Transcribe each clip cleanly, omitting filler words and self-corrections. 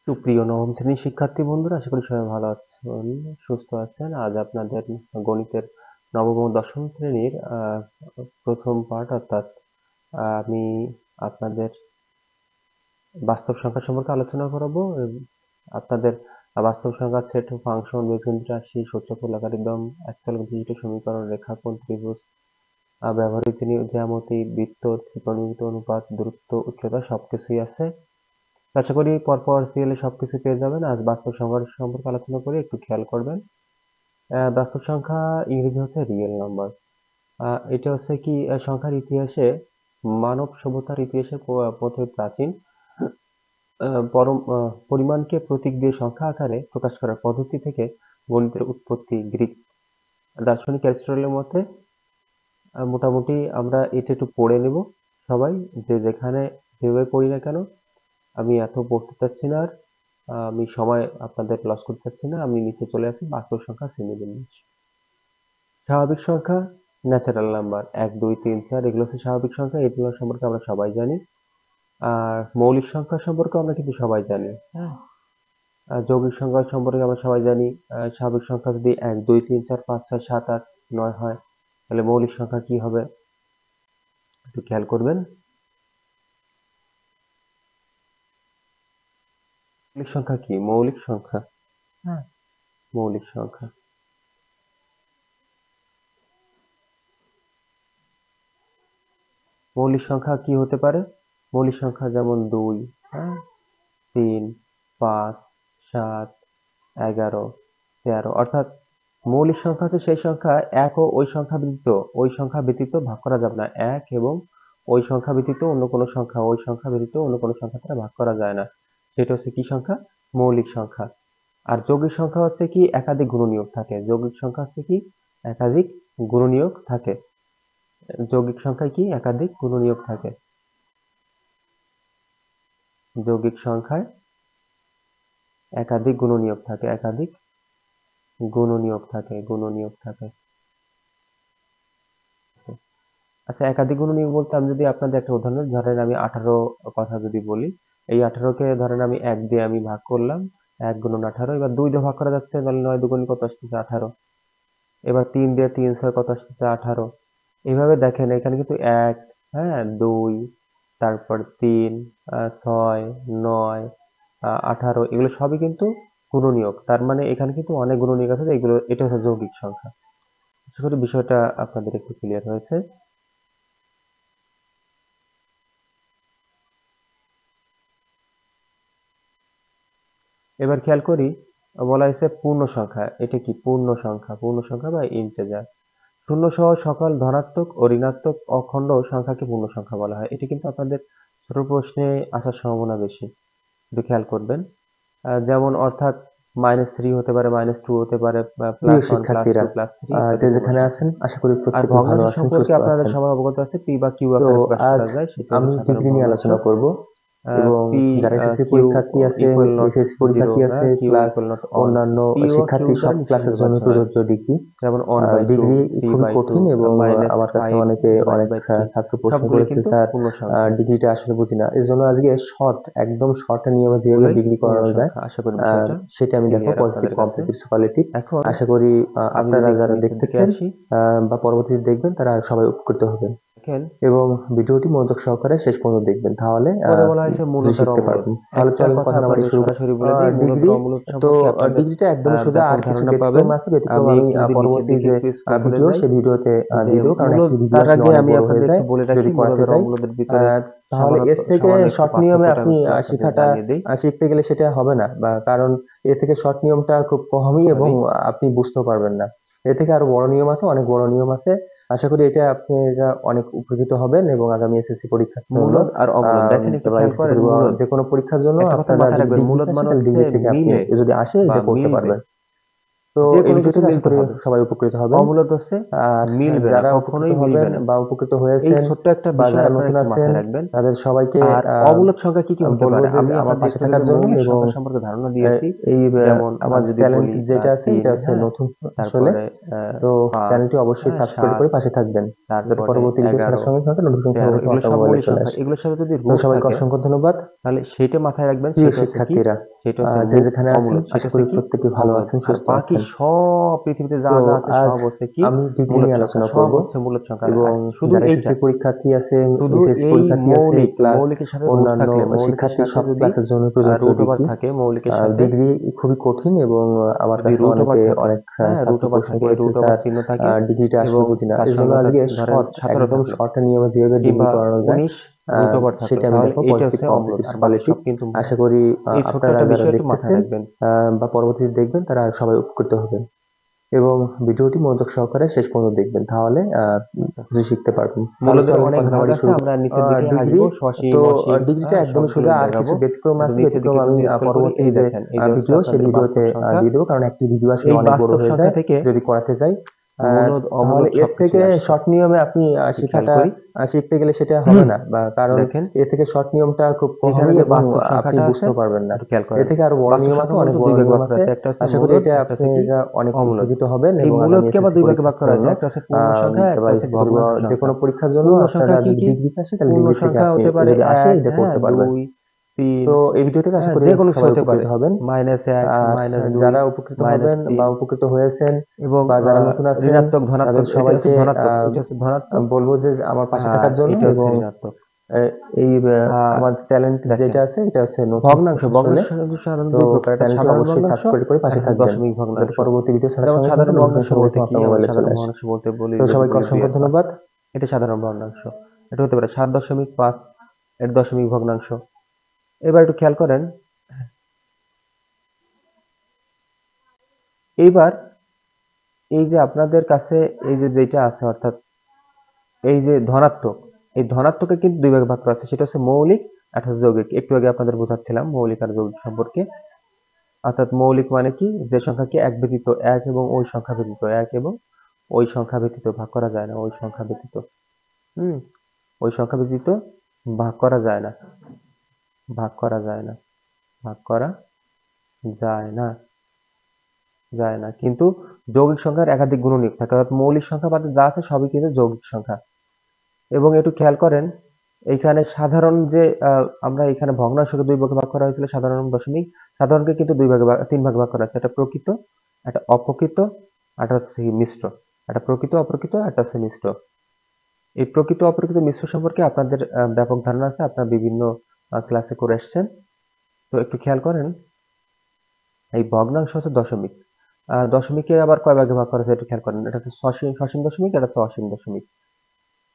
সুপ্রিয় নবম শ্রেণীর শিক্ষার্থী বন্ধুরা, আশা করি সবাই ভালো আছেন, সুস্থ আছেন। আজ আপনাদের গণিতের নবম ও দশম শ্রেণীর প্রথম পাঠ, অর্থাৎ আমি আপনাদের বাস্তব সংখ্যা সম্পর্কে আলোচনা করাবো। আপনাদের বাস্তব সংখ্যার সেট, ফাংশন, বীজগণিত রাশি, সূচক, লগারিদম, একচল বিশিষ্ট সমীকরণ, রেখাকোণ, ত্রিভুজ, ব্যবহৃত জ্যামিতি, বৃত্ত, ত্রিকোণমিতি, অনুপাত, দূরত্ব, উচ্চতা সবকিছুই আছে। আশা করি পরপর সিরিয়ালে সবকিছু পেয়ে যাবেন। আজ বাস্তব সংখ্যা সম্পর্কে আলোচনা করি, একটু খেয়াল করবেন। বাস্তব সংখ্যা ইংরেজি হচ্ছে রিয়েল নাম্বার। এটা হচ্ছে কি, সংখ্যার ইতিহাসে, মানব সভ্যতার ইতিহাসে প্রথমে প্রাচীন পরিমাণকে প্রতীক দিয়ে সংখ্যা আকারে প্রকাশ করার পদ্ধতি থেকে গণিতের উৎপত্তি। গ্রিক দার্শনিক অ্যারিস্টটলের মতে মোটামুটি আমরা এটা একটু পড়ে নেব সবাই, যে যেখানে যেভাবে পড়ি না কেন। আমি এত পড়তে চাচ্ছি না, আর আমি সময় আপনাদের লস করতে চাচ্ছি না। আমি নিচে চলে আসি বাস্তব সংখ্যা শ্রেণীবিন্যাস। স্বাভাবিক সংখ্যা, ন্যাচারাল নাম্বার, 1, 2, 3, 4 এগুলো হচ্ছে স্বাভাবিক সংখ্যা। এগুলো সম্পর্কে আমরা সবাই জানি। আর মৌলিক সংখ্যা সম্পর্কে আমরা কিন্তু সবাই জানি। হ্যাঁ, যৌগিক সংখ্যা সম্পর্কে আমরা সবাই জানি। স্বাভাবিক সংখ্যা যদি 1, 2, 3, 4, 5, 6, 7, 8, 9 হয়, তাহলে মৌলিক সংখ্যা কি হবে একটু খেয়াল করবেন। মৌলিক সংখ্যা কি? মৌলিক সংখ্যা, হ্যাঁ, মৌলিক সংখ্যা মৌলিক সংখ্যা কি হতে পারে? মৌলিক সংখ্যা যেমন 2, হ্যাঁ, 3, 5, 7, 11, 13। অর্থাৎ মৌলিক সংখ্যা হচ্ছে সেই সংখ্যা এক ও ওই সংখ্যা ব্যতীত ভাগ করা যাবে না। এক এবং ওই সংখ্যা ব্যতীত অন্য কোনো সংখ্যা, ওই সংখ্যা ব্যতীত অন্য কোনো সংখ্যা দ্বারা ভাগ করা যায় না। সেটা হচ্ছে কি সংখ্যা? মৌলিক সংখ্যা। আর যৌগিক সংখ্যা হচ্ছে কি, একাধিক গুণনীয়ক থাকে। যৌগিক সংখ্যা হচ্ছে কি, একাধিক গুণনীয়ক থাকে। যৌগিক সংখ্যায় কি, একাধিক গুণনীয়ক থাকে। যৌগিক সংখ্যায় একাধিক গুণনীয়ক থাকে, একাধিক গুণনীয়ক থাকে। আচ্ছা, একাধিক গুণনীয়ক বলতে আমি যদি আপনাদের একটা উদাহরণ, ধরেন আমি 18 কথা যদি বলি, এই 18কে ধরেন আমি 1 দিয়ে আমি ভাগ করলাম, 1 গুণন 18। এবার 2 দিয়ে ভাগ করা যাচ্ছে, তাহলে 9 দুগুণ কত আসতেছে? 18। এবার 3 দিয়ে 3 6 কত আসতেছে? 18। এইভাবে দেখেন, এখানে কিন্তু 1, হ্যাঁ, 2, তারপর 3, 6, 9, 18 এগুলো সবই কিন্তু গুণনীয়ক। তার মানে এখানে কিন্তু অনেক গুণনীয়ক আছে। এটা হচ্ছে যৌগিক সংখ্যা। আশা করি বিষয়টা আপনাদের একটু ক্লিয়ার হয়েছে। এবার খেয়াল করি, বলা হয়েছে পূর্ণ সংখ্যা। এটা কি? পূর্ণ সংখ্যা বা ইন্টিজার। শূন্য সহ সকল ধনাত্মক ও ঋণাত্মক অখণ্ড সংখ্যাকে পূর্ণ সংখ্যা বলা হয়। এটি কিন্তু আপনাদের ছোট প্রশ্নে আসার সম্ভাবনা বেশি, একটু খেয়াল করবেন। যেমন অর্থাৎ -3 হতে পারে, -2 হতে পারে, প্রিয় +1, শিক্ষার্থীরা, +2, +3 যে যেখানে আছেন আশা করি আর প্রত্যেকে ভালো ভগ্নাংশ আছেন, সম্পর্কে সুস্থ আপনাদের আছেন। সবাই অবগত আছে। পি বা কিউ তো আকারে প্রকাশ আজ করা যায়, সেটা আমি হচ্ছে সাধারণ ডিগ্রি নিয়ে ভগ্নাংশ। আলোচনা করব, এবং পি যারা এসএসসি কিউ পরীক্ষার্থী আছে, ইকুয়াল নট এসএসসি 0, পরীক্ষার্থী আছে, হ্যাঁ, Q plus equal not on. অন্যান্য পি ও কিউ শিক্ষার্থী, সব দ্বারা নিশ্চিত ক্লাসের জন্য বিভাজ্য নয়। প্রযোজ্য ডিগ্রি। যেমন 1/2, ডিগ্রি খুবই 3/2, কঠিন, এবং আমার কাছে -5 অনেকে অনেক / 3 ছাত্র প্রশ্ন সবগুলি করেছে, কিন্তু স্যার পূর্ণ সংখ্যা। ডিগ্রিটা আসলে বুঝি না। এর জন্য আজকে একদম শর্ট নিয়মে যেভাবে সবগুলোই ডিগ্রি পূর্ণ করানো যায়, সংখ্যা। আশা করি বিষয়টা সেটা আমি দেখো, ক্লিয়ার পজিটিভ, আপনাদের কাছে। Complete, superlative. এখন আশা করি আমি আপনারা যদি একটু যারা নিচের দিকে দেখতেছেন আসি, বা পরবর্তীতে দেখবেন, তারা সবাই উপকৃত হবেন। দেখেন এবং ভিডিওটি মনোযোগ সহকারে শেষ পর্যন্ত দেখবেন, তাহলে পরে বলা হয়েছে কিছু মূলত আর শিখতে অমূলত। পারবেন। তাহলে একটা চলেন কথা কথা না বাড়িয়ে আপনাদের শুরু করি। সরাসরি বলে দিই, মূলত ডিগ্রি, অমূলত তো সম্পর্কে আপনাদের ডিগ্রিটা একদমই সোজা, ব্যাপক আর কিছু ধারণা পাবেন। ব্যতিক্রম আছে, ব্যতিক্রম আমি আমি একটু যদি নিচের পরবর্তী দিকে যে একটু স্ক্রল করে ভিডিও, যাই, সেই ভিডিওতে যে দিয়ে দেবো, কারণ মূলত, একটি ভিডিও তার আসলে আগে অনেক আমি বড় হয়ে আপনাদের যায় একটু বলে যদি রাখি, মূলত করাতে আর যাই। অমূলতের ভিতরে তাহলে এর থেকে সামান্য একটু শর্ট নিয়মে পার্থক্যটা আপনি আমি একটু আপনাদের শেখাটা জানিয়ে দিই। শিখতে গেলে সেটা হবে না, বা কারণ এর থেকে শর্ট নিয়মটা খুব কমই, এবং আপনি বুঝতেও পারবেন না। এর থেকে আরো বড় নিয়ম আছে, অনেক বড় নিয়ম আছে। আশা করি আপনি অনেক উপকৃত হবেন, এবং আগামী এসএসসি পরীক্ষার জন্য মূলদ আর অমূলদ দেখেন, একটু বা খেয়াল এসএসসি করেন। মূলদ, যে কোনো পরীক্ষার জন্য একটা কথা আপনারা মাথায় যদি রাখবেন, ডিগ্রি মূলদ আসে, মানে তাহলে হচ্ছে ডিগ্রি থেকে আপনি মিলে যদি আসে বা এটা করতে মিলবে। পারবেন। তো যে এই কোনো ভিডিও কিছু থেকে আশা মিলতে করি হবে, সবাই উপকৃত হবেন। অমূলত হচ্ছে আর মিলবে না, যারা উপকৃত কখনোই মিলবে হবেন না। বা উপকৃত এই হয়েছেন ছোট্ট একটা বা বিষয় যারা আপনারা নতুন একটু আছেন মাথায় রাখবেন। তাদের সবাইকে আর অমূলক সংখ্যা কি কি হতে বলবো পারে, যে আমি আমার পাশে আপনাদেরকে থাকার যদি জন্য মৌলিক এবং সংখ্যা সম্পর্কে ধারণা দিয়েছি। এই যেমন আমার যদি চ্যানেল বলি যেটা আছে 3, এটা হচ্ছে হ্যাঁ, নতুন আসলে, তারপরে তো 5, চ্যানেলটি অবশ্যই হ্যাঁ, সাবস্ক্রাইব 7, করে পাশে থাকবেন যাতে তারপরে পরবর্তী ভিডিও ছাড়ার 11, সঙ্গে সঙ্গে নোটিফিকেশন 13, সর্বপ্রথম এগুলো আপনার সব মোবাইলে মৌলিক চলে সংখ্যা। আসে। এগুলোর সাথে যদি তো রুট সবাইকে থাকে অসংখ্য ধন্যবাদ। তাহলে সেইটা মাথায় রাখবেন, প্রিয় সেটা হচ্ছে কি, শিক্ষার্থীরা, সেটা হচ্ছে যে যেখানে আছেন অমূলক, সেটা আশা হচ্ছে করি কি প্রত্যেকে ভালো অমূলক। আছেন, আর সুস্থ বাকি আছেন। সব পৃথিবীতে যা তো যা আছে আজ সব হচ্ছে কি আমি ডিগ্রি মূলক নিয়ে সংখ্যা, আলোচনা সব করব হচ্ছে মূলক সংখ্যা। এবং আর শুধু যারা এইটা, এসএসসি পরীক্ষার্থী আছে, শুধু এইচএসসি এই পরীক্ষার্থী আছে, মৌলিক, প্লাস মৌলিকের সাথে রুট অন্যান্য থাকলে, মৌলিকের শিক্ষার্থী সাথে সব যদি ক্লাসের জন্য প্রযোজ্য রুট ওভার ডিগ্রি। থাকে, মৌলিকের সাথে ডিগ্রি খুবই কঠিন এবং আমার যদি কাছে রুট ওভার অনেকে থাকে, অনেক হ্যাঁ, রুট ছাত্র ওভার প্রশ্ন থাকে, করেছে, রুট ওভার স্যার চিহ্ন থাকে, ডিগ্রিটা আসলে এবং বুঝি না। তার এর জন্য সঙ্গে আজকে ধরেন 17 একদম থাকলো শর্ট নিয়মে যেভাবে ডিগ্রি কিংবা করানো যায় 19 রুট ওভার থাকলো, সেটা আমি তাহলে দেখাবো এইটা পজিটিভ হচ্ছে অমূলক। কম্পিটিভ আর বাকি স্কলারশিপ। সব কিন্তু মূলক। আশা করি এই ছোট্ট আপনারা একটা যারা বিষয় একটু মাথায় দেখতেছেন রাখবেন। বা পরবর্তীতে দেখবেন তারা সবাই উপকৃত হবেন এবং ভিডিওটি মনোযোগ সহকারে শেষ পর্যন্ত দেখবেন, তাহলে কিছু শিখতে পারবেন। তাহলে মূলদের চলেন অনেক কথা না ভাগ বলে আছে, শুরু আমরা নিচের দিকে ডিগ্রি। আসবো, সসীম, তো অসীম, ডিগ্রিটা হ্যাঁ, একদমই সবগুলো সোজা, আর কিছু দেখাবো। ব্যতিক্রম একটু আছে, নিচের ব্যতিক্রম দিকে আমি যদি স্ক্রল করি, পরবর্তী এই যে দেখেন, এই যে হচ্ছে ভিডিও সেই আপনাদের ভিডিওতে বাস্তব সংখ্যা। দিয়ে দেবো, কারণ একটি ভিডিও আসলে এই অনেক বড় বাস্তব হয়ে সংখ্যা যায় থেকে যদি করাতে যাই। মূলদ, তাহলে অমূলদ এর থেকে সবকিছুই আসছে। শর্ট নিয়মে আপনি একটু খেয়াল শেখাটা করি, শিখতে গেলে সেটা হবে না, বা কারণ দেখেন এর থেকে শর্ট নিয়মটা খুব এখানে কমই যে এবং বাস্তব আপনি সংখ্যাটা আছে, বুঝতেও পারবেন না। একটু খেয়াল এর করেন। থেকে আরো বড় বাস্তব নিয়ম আছে, সংখ্যা অনেক মূলত বড় দুই ভাগে নিয়ম ভাগ করা আছে। আছে, একটা হচ্ছে আশা করি মূলদ, এটা একটা হচ্ছে কি আপনারা অনেক অমূলদ। উপকৃত হবেন এই এবং আগামী মূলদকে আবার এসএসসি দুই ভাগে ভাগ পরীক্ষার করা জন্য যায়, একটা হচ্ছে পূর্ণ সংখ্যা, একটা বা হচ্ছে এসএসসি ভগ্নাংশ যে সংখ্যা। কোনো পরীক্ষার জন্য পূর্ণ আপনারা সংখ্যা কি যদি কি? ডিগ্রিতে আসে তাহলে পূর্ণ ডিগ্রি থেকে সংখ্যা আপনি হতে পারে যদি আসে 1, এটা হ্যাঁ, করতে পারবেন। 2, 3, তো এই ভিডিও থেকে আশা হ্যাঁ, করি যে কোনো কিছু সবাই হতে পারে। উপকৃত হবেন। -1, আর -2, যারা উপকৃত হবেন বা -3, উপকৃত হয়েছেন এবং বা যারা নতুন আছেন ঋণাত্মক, ধনাত্মক। তাদের এটা হচ্ছে সবাইকে ধনাত্মক, এটা হচ্ছে ধনাত্মক, বলবো যে আমার পাশে আর থাকার জন্য এটা হচ্ছে এবং ঋণাত্মক। এই আর আমার চ্যানেল যেটা দেখেন, আছে এটা হচ্ছে নতুন ভগ্নাংশ, আসলে। ভগ্নাংশ সাধারণত তো দুই প্রকার, একটা চ্যানেলটি সাধারণ অবশ্যই ভগ্নাংশ, সাবস্ক্রাইব করে পাশে একটা থাকবেন দশমিক যাতে ভগ্নাংশ। পরবর্তী ভিডিও ছাড়ার যেমন সঙ্গে সঙ্গে সাধারণ ভগ্নাংশ নোটিফিকেশন বলতে সর্বপ্রথম কি, আপনার আমরা মোবাইলে চলে সাধারণ আসে। ভগ্নাংশ বলতে বলি তো যদি সবাইকে বলি 2 অসংখ্য আর 5, ধন্যবাদ। এটা সাধারণ ভগ্নাংশ। এটা হতে পারে 7.5, এর দশমিক ভগ্নাংশ। এবার একটু খেয়াল করেন, এইবার এই যে আপনাদের কাছে এই যে যেটা আছে, অর্থাৎ এই যে ধনাত্মক, এই ধনাত্মকে কিন্তু দুই ভাগে ভাগ করা আছে, সেটা হচ্ছে মৌলিক, একটা হচ্ছে যৌগিক। একটু আগে আপনাদের বোঝাচ্ছিলাম মৌলিক আর যৌগিক সম্পর্কে। অর্থাৎ মৌলিক মানে কি, যে সংখ্যাকে এক ব্যতীত, এক এবং ওই সংখ্যা ব্যতীত, এক এবং ওই সংখ্যা ব্যতীত ভাগ করা যায় না, ওই সংখ্যা ব্যতীত, হুম, ওই সংখ্যা ব্যতীত ভাগ করা যায় না, ভাগ করা যায় না, ভাগ করা যায় না, যায় না। কিন্তু যৌগিক সংখ্যার একাধিক গুণনীয়ক থাকে, অর্থাৎ মৌলিক সংখ্যা বাদে যা আছে সবই কিন্তু যৌগিক সংখ্যা। এবং একটু খেয়াল করেন, এইখানে সাধারণ যে আমরা এখানে ভগ্নাংশকে দুই ভাগে ভাগ করা হয়েছিল, সাধারণ এবং দশমিক। সাধারণকে কিন্তু তিন ভাগে ভাগ করা হয়েছে, একটা প্রকৃত, একটা অপ্রকৃত, আর একটা হচ্ছে মিশ্র। একটা প্রকৃত, অপ্রকৃত, একটা হচ্ছে মিশ্র। এই প্রকৃত অপ্রকৃত মিশ্র সম্পর্কে আপনাদের ব্যাপক ধারণা আছে, আপনারা বিভিন্ন ক্লাসে করে এসছেন। তো একটু খেয়াল করেন, এই ভগ্নাংশ হচ্ছে দশমিক। দশমিকে আবার কয় ভাগে ভাগ করা হয়েছে একটু খেয়াল করেন, এটা হচ্ছে সসীম, সসীম দশমিক, এটা হচ্ছে অসীম দশমিক।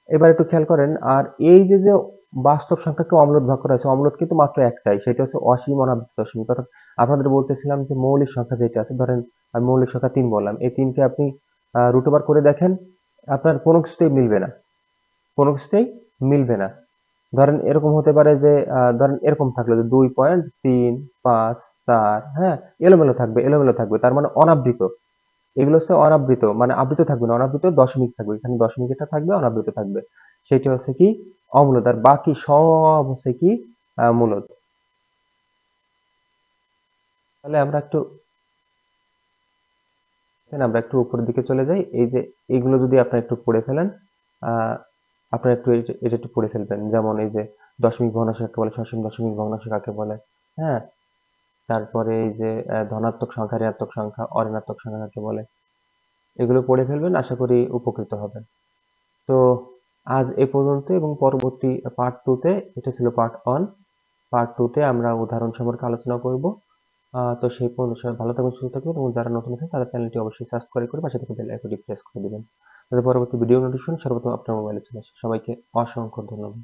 এবার একটু খেয়াল করেন, আর এই যে যে বাস্তব সংখ্যাকে অম্লদ ভাগ করা হয়েছে, অম্লদ কিন্তু মাত্র একটাই, সেটা হচ্ছে অসীম অনাবৃত দশমিক। অর্থাৎ আপনাদের বলতেছিলাম যে মৌলিক সংখ্যা যেটা আছে, ধরেন আমি মৌলিক সংখ্যা 3 বললাম, এই 3 কে আপনি রুট ওভার করে দেখেন, আপনার কোনো কিছুতেই মিলবে না, কোনো কিছুতেই মিলবে না। ধরেন এরকম হতে পারে যে ধরেন এরকম থাকলো যে 2.354, হ্যাঁ, এলোমেলো থাকবে, এলোমেলো থাকবে, তার মানে অনাবৃত। এগুলো হচ্ছে অনাবৃত, মানে আবৃত থাকবে না, অনাবৃত দশমিক থাকবে, এখানে দশমিক এটা থাকবে, অনাবৃত থাকবে, সেটা হচ্ছে কি অমূলদ। আর বাকি সব হচ্ছে কি মূলদ। তাহলে আমরা একটু উপরের দিকে চলে যাই। এই যে এইগুলো যদি আপনারা একটু পড়ে ফেলেন, আহ আপনারা একটু এটা একটু পড়ে ফেলবেন, যেমন এই যে দশমিক ভগ্নাংশ কাকে বলে, সসীম দশমিক ভগ্নাংশ কাকে বলে, হ্যাঁ, তারপরে এই যে ধনাত্মক সংখ্যা, ঋণাত্মক সংখ্যা, অঋণাত্মক সংখ্যা কাকে বলে, এগুলো পড়ে ফেলবেন, আশা করি উপকৃত হবেন। তো আজ এ পর্যন্ত, এবং পরবর্তী পার্ট 2 তে, এটা ছিল পার্ট 1, পার্ট 2 তে আমরা উদাহরণ সম্পর্কে আলোচনা করব। তো সেই পর্যন্ত সবাই ভালো থাকবেন, সুস্থ থাকবেন, এবং যারা নতুন আছেন তারা চ্যানেলটি অবশ্যই সাবস্ক্রাইব করে পাশে থেকে বেল আইকনটি প্রেস করে দিবেন, যাতে পরবর্তী ভিডিও নোটিফিকেশন সর্বপ্রথম আপনার মোবাইলে চলে আসে। সবাইকে অসংখ্য ধন্যবাদ।